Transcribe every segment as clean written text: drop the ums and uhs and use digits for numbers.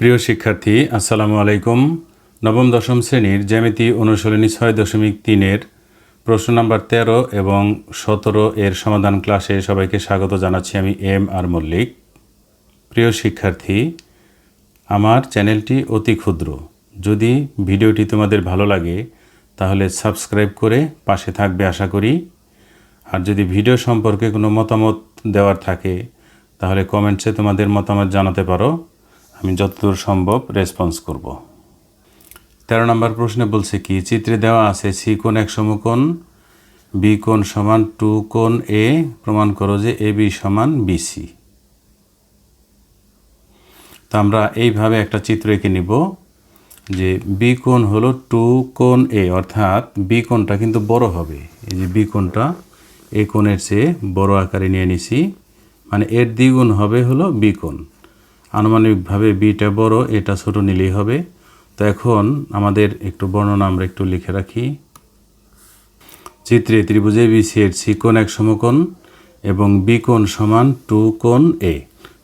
প্রিয় শিক্ষার্থী, আসসালামু আলাইকুম। নবম দশম শ্রেণীর জ্যামিতি অনুশীলনী 6.3-এর প্রশ্ন নাম্বার 13 এবং 17 এর সমাধান ক্লাসে সবাইকে স্বাগত জানাচ্ছি। আমি এম আর মল্লিক। প্রিয় শিক্ষার্থী, আমার চ্যানেলটি অতি ক্ষুদ্র। যদি ভিডিওটি তোমাদের ভালো লাগে তাহলে সাবস্ক্রাইব করে পাশে থাকবে আশা করি। আর যদি ভিডিও সম্পর্কে কোনো মতামত দেওয়ার থাকে তাহলে কমেন্টসে তোমাদের মতামত জানাতে পারো। আমি যতদূর সম্ভব রেসপন্স করব। 13 নম্বর প্রশ্নে বলছে কি, চিত্রে দেওয়া আছে সি কোণ এক সমকোণ, বি কোণ সমান 2 কোণ এ, প্রমাণ করো যে এ বি সমান বিসি। তো আমরা এইভাবে একটা চিত্র এঁকে নিব যে বি কোণ হলো 2 কোণ এ, অর্থাৎ বি কোণটা কিন্তু বড় হবে। এই যে বি কোণটা এ কোণের চেয়ে বড় আকারে নিয়ে নিছি, মানে এর দ্বিগুণ হবে হলো বি কোণ। আনুমানিকভাবে বিটা বড়, এটা ছোট নিলেই হবে। তো এখন আমাদের একটু বর্ণনা আমরা একটু লিখে রাখি। চিত্রে ত্রিভুজ এবিসি এর সি কোণ এক সমকোণ এবং বি কোণ সমান 2 কোণ এ,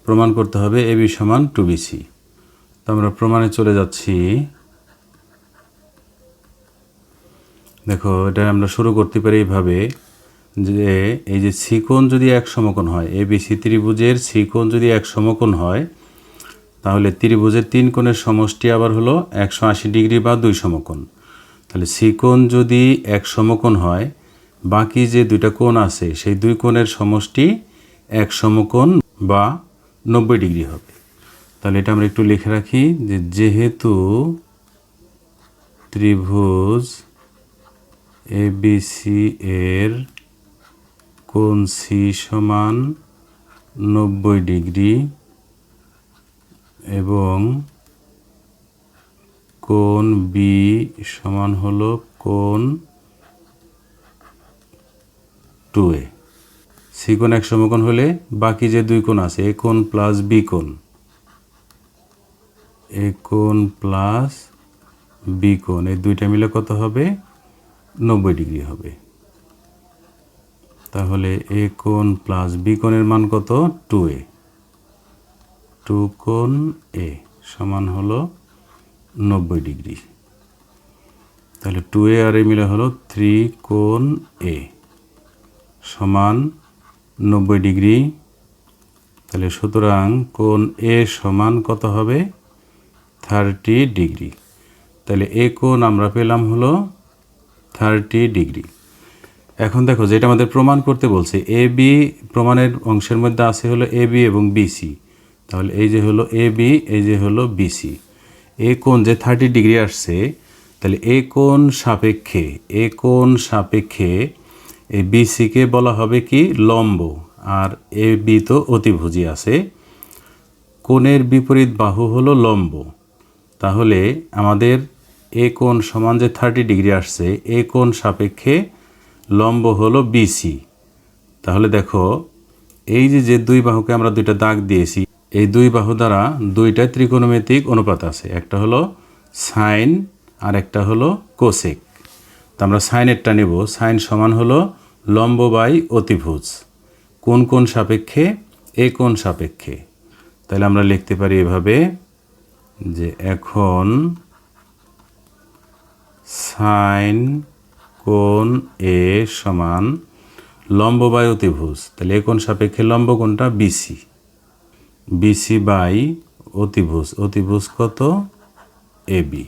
প্রমাণ করতে হবে এ বি সমান 2BC। তো আমরা প্রমাণে চলে যাচ্ছি। দেখো, এটা আমরা শুরু করতে পারি এইভাবে যে এই যে সি কোণ যদি এক সমকোণ হয়, এবিসি ত্রিভুজের সি কোণ যদি এক সমকোণ হয়, তাহলে ত্রিভুজের 3 কোণের সমষ্টি আবার হলো 180 ডিগ্রি বা 2 সমকোণ। তাহলে সি কোণ যদি এক সমকোণ হয়, বাকি যে দুইটা কোণ আছে সেই দুই কোণের সমষ্টি এক সমকোণ বা 90 ডিগ্রি হবে। তাহলে এটা আমরা একটু লিখে রাখি যে যেহেতু ত্রিভুজ এবিসি এর কোণ সি সমান 90 ডিগ্রি এবং কোণ বি সমান হলো কোণ 2A। সি কোণ এক সমকোণ হলে বাকি যে দুই কোণ আছে, এ কোণ প্লাস বি কোণ, এ কোণ প্লাস বি কোণ, এই দুইটা মিলে কত হবে? 90 ডিগ্রি হবে। তাহলে এ কোণ প্লাস বি কোণের মান কত? 2A। 2 কোণ এ সমান হলো 90 ডিগ্রি। তাহলে 2A আর এ মিলে হলো 3 কোণ এ সমান 90 ডিগ্রি। তাহলে সুতরাং কোণ এ সমান কত হবে? 30 ডিগ্রি। তাহলে এ কোণ আমরা পেলাম হলো 30 ডিগ্রি। এখন দেখো, যেটা আমাদের প্রমাণ করতে বলছে, এ বি প্রমাণের অংশের মধ্যে আছে হলো এ বি এবং বিসি। তাহলে এই যে হলো এ বি, এই যে হলো বিসি। এ কোণ যে 30 ডিগ্রি আসছে, তাহলে এ কোণ সাপেক্ষে এই বিসিকে বলা হবে কি? লম্ব। আর এ বি তো অতিভুজি আছে, কোণের বিপরীত বাহু হলো লম্ব। তাহলে আমাদের এ কোণ সমান যে 30 ডিগ্রি আসছে, এ কোণ সাপেক্ষে লম্ব হলো বিসি। তাহলে দেখো, এই যে দুই বাহুকে আমরা দুইটা দাগ দিয়েছি, এই দুই বাহু দ্বারা দুইটা ত্রিকোণমিতিক অনুপাত আছে, একটা হলো সাইন আর একটা হলো কোসেক। তো আমরা সাইনেরটা নেব। সাইন সমান হলো লম্ব বাই অতিভুজ, কোন কোণ সাপেক্ষে? এ কোণ সাপেক্ষে। তাহলে আমরা লিখতে পারি এভাবে যে এখন সাইন কোণ এ সমান লম্ব বাই অতিভুজ। তাহলে এ কোণ সাপেক্ষে লম্ব কোণটা? বিসি। বিসি বাই অতিভুজ, অতিভুজ কত? A B.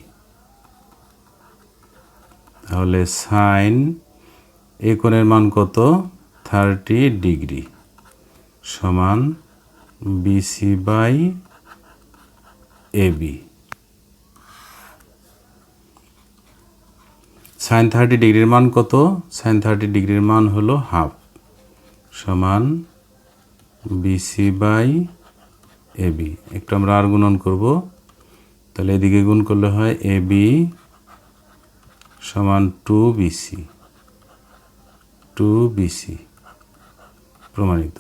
তাহলে সাইন এ কোণের মান কত? 30 ডিগ্রি সমান BC by A B. Sine 30 ডিগ্রির মান কত? সাইন 30 ডিগ্রির মান হলো হাফ, সমান বিসি বাই এ বি। একটু আমরা আর গুণন করব, তাহলে এদিকে গুণ করলে হয় এ বি সমান 2BC। 2BC প্রমাণিত।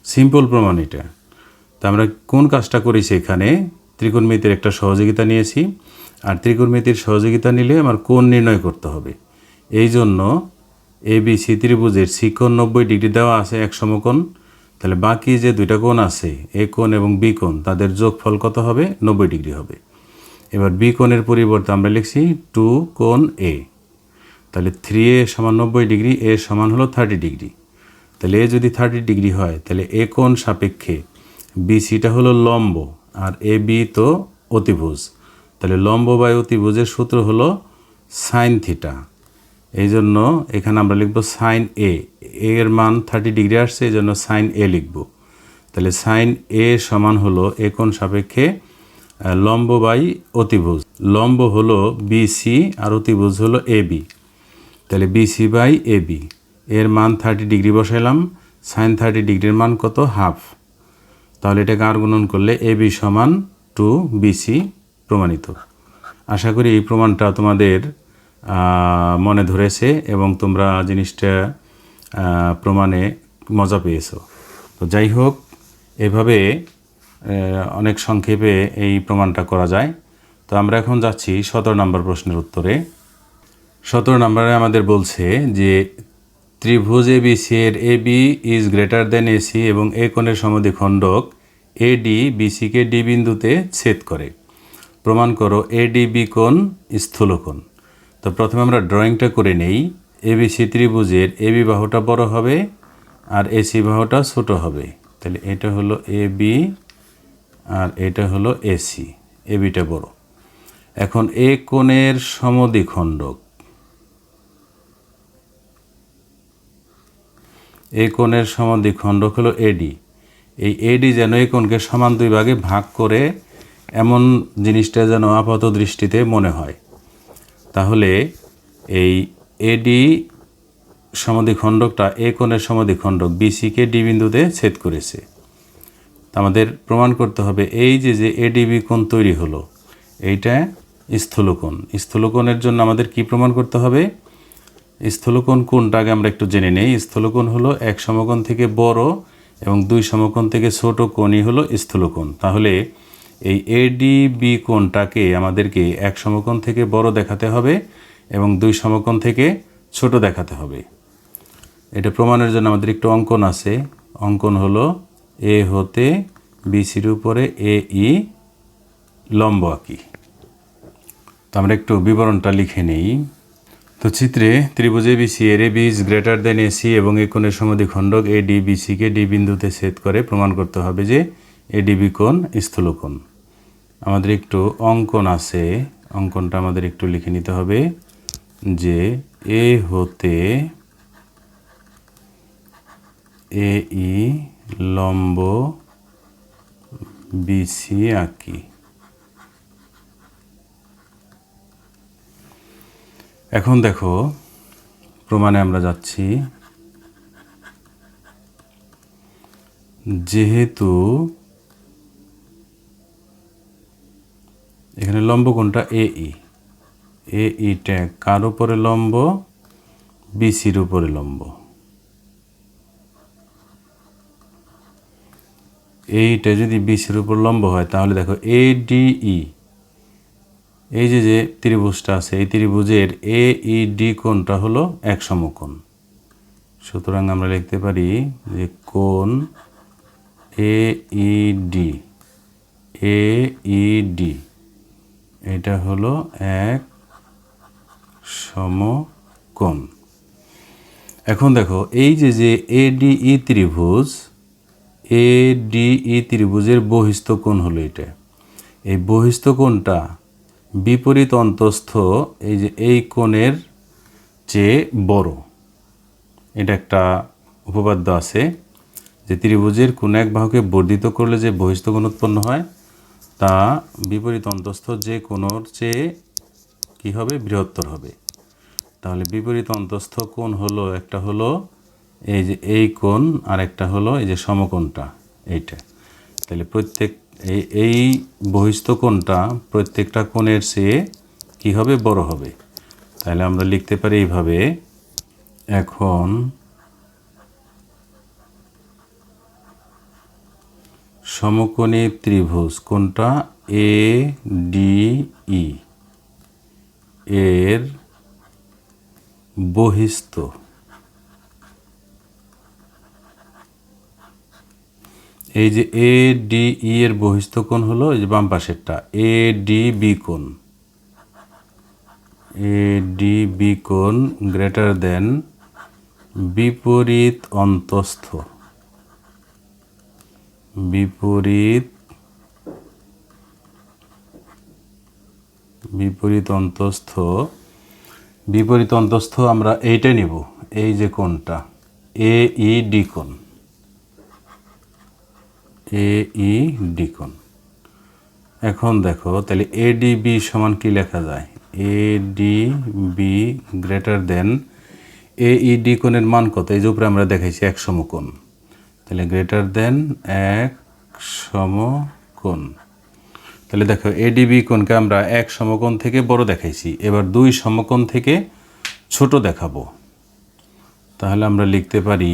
সিম্পল প্রমাণ এটা। তা আমরা কোন কাজটা করেছি? এখানে ত্রিকোণমিতির একটা সহযোগিতা নিয়েছি, আর ত্রিকোণমিতির সহযোগিতা নিলে আমার কোণ নির্ণয় করতে হবে। এই জন্য এবিসি ত্রিভুজের সি কোণ 90 ডিগ্রি দেওয়া আছে এক সমকোণ। তাহলে বাকি যে দুইটা কোণ আছে এ কোণ এবং বি কোণ তাদের যোগফল কত হবে 90 ডিগ্রি হবে। এবার বি কোণের পরিবর্তে আমরা লিখছি 2 কোণ এ, তাহলে 3a সমান 90 ডিগ্রি, এ সমান হলো 30 ডিগ্রি। তাহলে এ যদি 30 ডিগ্রি হয় তাহলে এ কোণ সাপেক্ষে বিসিটা হলো লম্ব আর এ বি তো অতিভুজ। তাহলে লম্ব বাই অতিভুজের সূত্র হলো সাইন থিটা। এই জন্য এখানে আমরা লিখব সাইন এ, এর মান 30 ডিগ্রি আসছে এই জন্য সাইন এ লিখব। তাহলে সাইন এ সমান হলো এ কোণ সাপেক্ষে লম্ব বাই অতিভুজ। লম্ব হলো বিসি আর অতিভুজ হলো এ বি, তাহলে বিসি বাই এ বি এর মান 30 ডিগ্রি বসাইলাম। সাইন 30 ডিগ্রির মান কত? হাফ। তাহলে এটাকে আর গুণন করলে এ বি সমান 2 বিসি প্রমাণিত। আশা করি এই প্রমাণটা তোমাদের মনে ধরেছে এবং তোমরা জিনিসটা প্রমাণে মজা পেয়েছো। তো যাই হোক, এভাবে অনেক সংক্ষেপে এই প্রমাণটা করা যায়। তো আমরা এখন যাচ্ছি 17 নম্বর প্রশ্নের উত্তরে। 17 নম্বরে আমাদের বলছে যে ত্রিভুজ এবিসি এর A B is greater than AC এবং এ কোণের সমদ্বিখণ্ডক এডি বিসিকে ডি বিন্দুতে ছেদ করে। প্রমাণ করো এডিবি কোণ স্থূলকোণ। তো প্রথমে আমরা ড্রয়িংটা করে নেই। এবিসি ত্রিভুজের এবি বাহুটা বড় হবে আর এসি বাহুটা ছোট হবে। তাহলে এটা হলো এবি আর এটা হলো এসি, এবিটা বড়। এখন এ কোণের সমদ্বিখণ্ডক, এ কোণের সমদ্বিখণ্ডক হলো এডি। এই এডি যেন এই কোণকে সমান দুই ভাগে ভাগ করে, এমন জিনিসটা যেন আপাত দৃষ্টিতে মনে হয়। তাহলে এই এডি সমদ্বিখণ্ডকটা এ কোণের সমদ্বিখণ্ডক বিসিকে ডি বিন্দুতে ছেদ করেছে। আমাদের প্রমাণ করতে হবে এই যে এডিবি কোণ তৈরি হলো এইটা স্থূলকোণ। স্থূলকোণের জন্য আমাদের কি প্রমাণ করতে হবে? স্থূলকোণ কোণটা আগে আমরা একটু জেনে নেই। স্থূলকোণ হলো এক সমকোণ থেকে বড় এবং দুই সমকোণ থেকে ছোট কোণই হলো স্থূলকোণ। তাহলে এই এডিবি কোণটাকে আমাদেরকে এক সমকোণ থেকে বড় দেখাতে হবে এবং দুই সমকোণ থেকে ছোট দেখাতে হবে। এটা প্রমাণের জন্য আমাদের একটু অঙ্কন আছে। অঙ্কন হলো এ হতে বিসির উপরে এ ই লম্ব আঁকি। তো আমরা একটু বিবরণটা লিখে নেই। তো চিত্রে ত্রিভুজ এবিসি এর A B is greater than AC এবং এই কোণের সমদ্বিখণ্ডক এ ডি বিসিকে ডি বিন্দুতে ছেদ করে। প্রমাণ করতে হবে যে এডিবি কোণ স্থূলকোণ। আমাদের একটু অঙ্কন আছে, অঙ্কনটা আমাদের একটু লিখে নিতে হবে যে এ হতে এ ই লম্ব বিসি আঁকি। এখন দেখো প্রমাণে আমরা যাচ্ছি। যেহেতু এখানে লম্ব কোণটা এ ইটা কার উপরে লম্ব? বিসির উপরে লম্ব। এইটা যদি বিসির উপর লম্ব হয় তাহলে দেখো এডিই, এই যে ত্রিভুজটা আছে এই ত্রিভুজের এইডি কোণটা হলো এক সমকোণ। সুতরাং আমরা লিখতে পারি যে কোণ এইডি এটা হলো এক সমকোণ। এখন দেখো এই যে এডিই ত্রিভুজ, এডিই ত্রিভুজের বহিস্থ কোণ হলো এটা। এই বহিস্থ কোণটা বিপরীত অন্তস্থ এই যে এই কোণের চেয়ে বড়। এটা একটা উপপাদ্য আছে যে ত্রিভুজের কোনো এক বাহুকে বর্ধিত করলে যে বহিস্থ কোণ উৎপন্ন হয় তা বিপরীত অন্তস্থ যে কোণের চেয়ে কি হবে? বৃহত্তর হবে। তাহলে বিপরীত অন্তস্থ কোণ হলো একটা হলো এই যে এই কোণ আর একটা হলো এই যে সমকোণটা এইটা। তাহলে প্রত্যেক এই বহিস্থ কোণটা প্রত্যেকটা কোণের চেয়ে কি হবে? বড় হবে। তাহলে আমরা লিখতে পারি এইভাবে। এখন সমকোণী ত্রিভুজ কোনটা? এ ডি ই এর বহিস্থ এই যে এ ডি ই এর বহিস্থ কোণ হলো এই যে বাম পাশেরটা এ ডি বি কোণ, এ ডি বি কোণ গ্রেটার দেন বিপরীত অন্তস্থ, বিপরীত অন্তস্থ, বিপরীত অন্তস্থ আমরা এইটাই নিব, এই যে কোণটা এ ই ডি কোণ, এ ই ডি কোণ। এখন দেখো তাহলে এ ডি বি সমান কি লেখা যায়, A D B greater than A E D কোণের মান কত, এই যে উপরে আমরা দেখাইছি এক সমকোণ, তাহলে গ্রেটার দেন এক সমকোণ। তাহলে দেখো এডিবি কোণকে আমরা এক সমকোণ থেকে বড় দেখাইছি, এবার দুই সমকোণ থেকে ছোট দেখাবো। তাহলে আমরা লিখতে পারি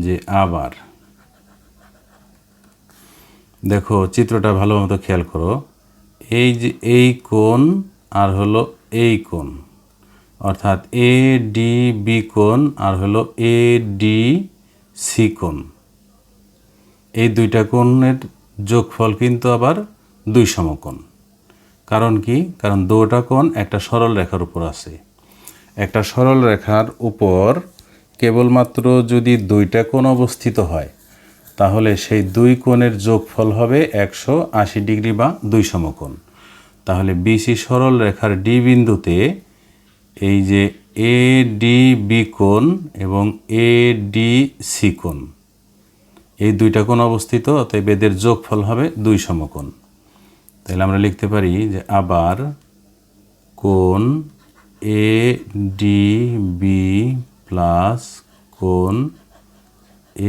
যে আবার দেখো চিত্রটা ভালো মতো খেয়াল করো, এই যে এই কোণ আর হলো এই কোণ, অর্থাৎ এ ডি বি কোণ আর হলো এ ডি সি কোণ, এই দুইটা কোণের যোগফল কিন্তু আবার দুই সমকোণ। কারণ কি, কারণ দুটা কোণ একটা সরল রেখার উপর আছে, একটা সরল রেখার উপর কেবলমাত্র যদি দুইটা কোণ অবস্থিত হয় তাহলে সেই দুই কোণের যোগফল হবে 180 ডিগ্রি বা দুই সমকোণ। তাহলে বিসি সরল রেখার ডি বিন্দুতে এই যে এ ডি বি কোণ এবং এ ডি সি কোণ, এই দুইটা কোণ অবস্থিত, অতএব এদের যোগফল হবে দুই সমকোণ। তাহলে আমরা লিখতে পারি যে আবার কোণ এ ডি বি প্লাস কোণ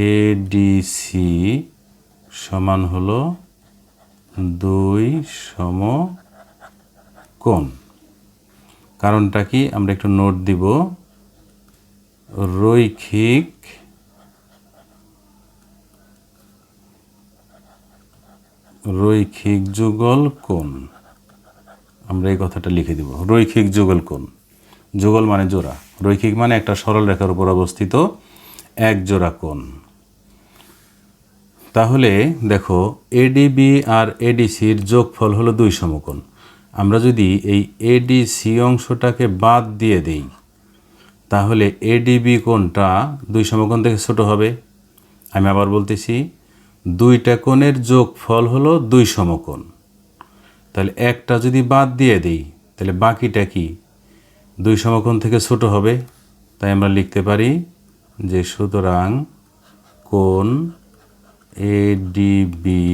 এ ডি সি সমান হলো দুই সমকোণ। কারণটা কি আমরা একটু নোট দিব, রৈখিক যুগল কোণ, আমরা এই কথাটা লিখে দিব, রৈখিক যুগল কোণ। যুগল মানে জোড়া, রৈখিক মানে একটা সরল রেখার উপর অবস্থিত এক জোড়া কোণ। তাহলে দেখো এডিবি আর এডিসির যোগফল হলো দুই সমকোণ। আমরা যদি এই এডিসি অংশটাকে বাদ দিয়ে দেই তাহলে এডিবি কোণটা দুই সমকোণ থেকে ছোট হবে। আমি আবার বলতেছি, দুইটা কোণের যোগফল হলো দুই সমকোণ, তাহলে একটা যদি বাদ দিয়ে দেই তাহলে বাকিটা কি দুই সমকোণ থেকে ছোট হবে। তাই আমরা লিখতে পারি যে সুতরাং কোণ এডিবি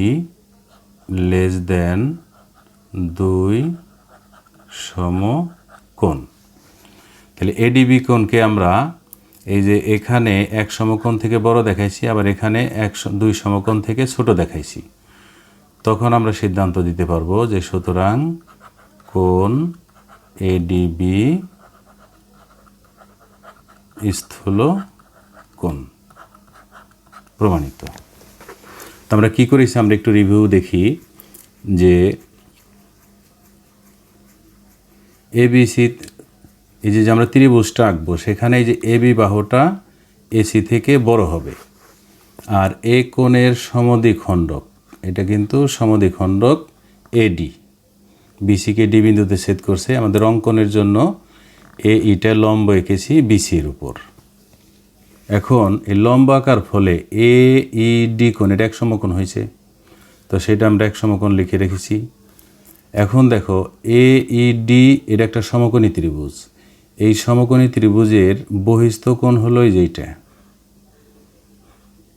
লেস দেন দুই সমকোণ। তাহলে এডিবি কোণকে আমরা এই যে এখানে এক সমকোণ থেকে বড় দেখাইছি, আবার এখানে দুই সমকোণ থেকে ছোট দেখাইছি, তখন আমরা সিদ্ধান্ত দিতে পারবো যে সুতরাং কোণ এডিবি স্থূল কোণ প্রমাণিত। তো আমরা কি করেছি, আমরা একটু রিভিউ দেখি যে এবিসি, এই যে আমরা ত্রিভুজটা আঁকবো সেখানে এই যে এবি বাহুটা এসি থেকে বড় হবে, আর এ কোণের সমদ্বিখণ্ডক, এটা কিন্তু সমদ্বিখণ্ডক এডি, বিসিকে ডি বিন্দুতে ছেদ করছে। আমাদের অঙ্কনের জন্য ইটা লম্ব এঁকেছি বিসির উপর। এখন এই লম্ব আঁকার ফলে এ ই ডি কোণ এটা এক সমকোণ হয়েছে, তো সেটা আমরা এক সমকোণ লিখে রেখেছি। এখন দেখো এ ই ডি এটা একটা সমকোণী ত্রিভুজ, এই সমকোণী ত্রিভুজের বহিস্থ কোণ হলো এই যেটা,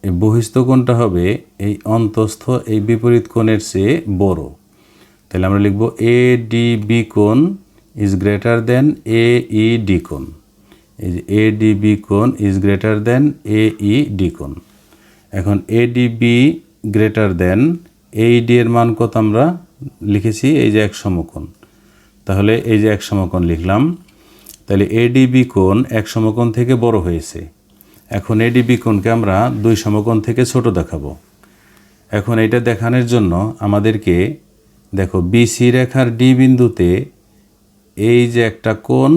এই বহিস্থ কোণটা হবে এই অন্তস্থ এই বিপরীত কোণের চেয়ে বড়। তাহলে আমরা লিখব এ ডি বি কোণ is greater than A E D কোণ, এই যে এ ডি বি কোণ is greater than A E D কোণ। এখন A D B greater than এই ডি এর মান কত আমরা লিখেছি, এই যে এক সমকোণ, তাহলে এই যে এক সমকোণ লিখলাম। তাহলে এডিবি কোণ এক সমকোণ থেকে বড় হয়েছে, এখন এডিবি কোণকে আমরা দুই সমকোণ থেকে ছোট দেখাবো। এখন এটা দেখানোর জন্য আমাদেরকে দেখো বিসি রেখার ডি বিন্দুতে এই যে একটা কোণ,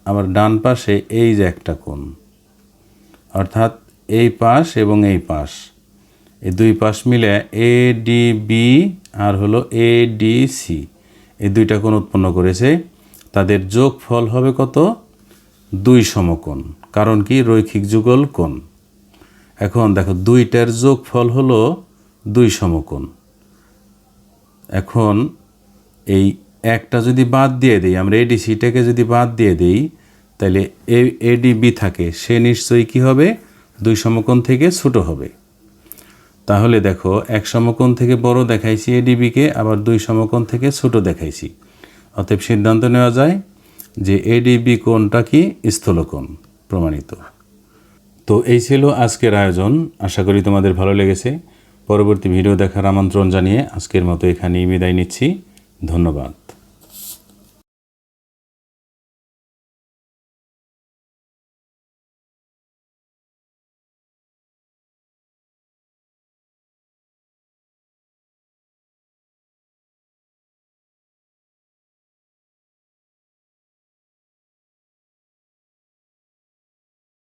আবার ডান পাশে এই যে একটা কোণ, অর্থাৎ এই পাশ এবং এই পাশ, এই দুই পাশ মিলে এডিবি আর হলো এডিসি, এই দুইটা কোণ উৎপন্ন করেছে। তাদের যোগফল হবে কত? 2 সমকোণ। কারণ কি? রৈখিক যুগল কোণ। এখন দেখো দুইটার যোগফল হলো 2 সমকোণ। এখন এই একটা যদি বাদ দিয়ে দিই, আমরা এডিসিটাকে যদি বাদ দিয়ে দিই, তাহলে এডিবি থাকে, সে নিশ্চয়ই কী হবে? 2 সমকোণ থেকে ছোট হবে। তাহলে দেখো এক সমকোণ থেকে বড় দেখাইছি এডিবিকে, আবার 2 সমকোণ থেকে ছোট দেখাইছি। অতএব সিদ্ধান্ত নেওয়া যায় যে এডিবি কোণটা কি? স্থূলকোণ। প্রমাণিত। তো এই ছিল আজকের আয়োজন। আশা করি তোমাদের ভালো লেগেছে। পরবর্তী ভিডিও দেখার আমন্ত্রণ জানিয়ে আজকের মতো এখানেই বিদায় নিচ্ছি। ধন্যবাদ।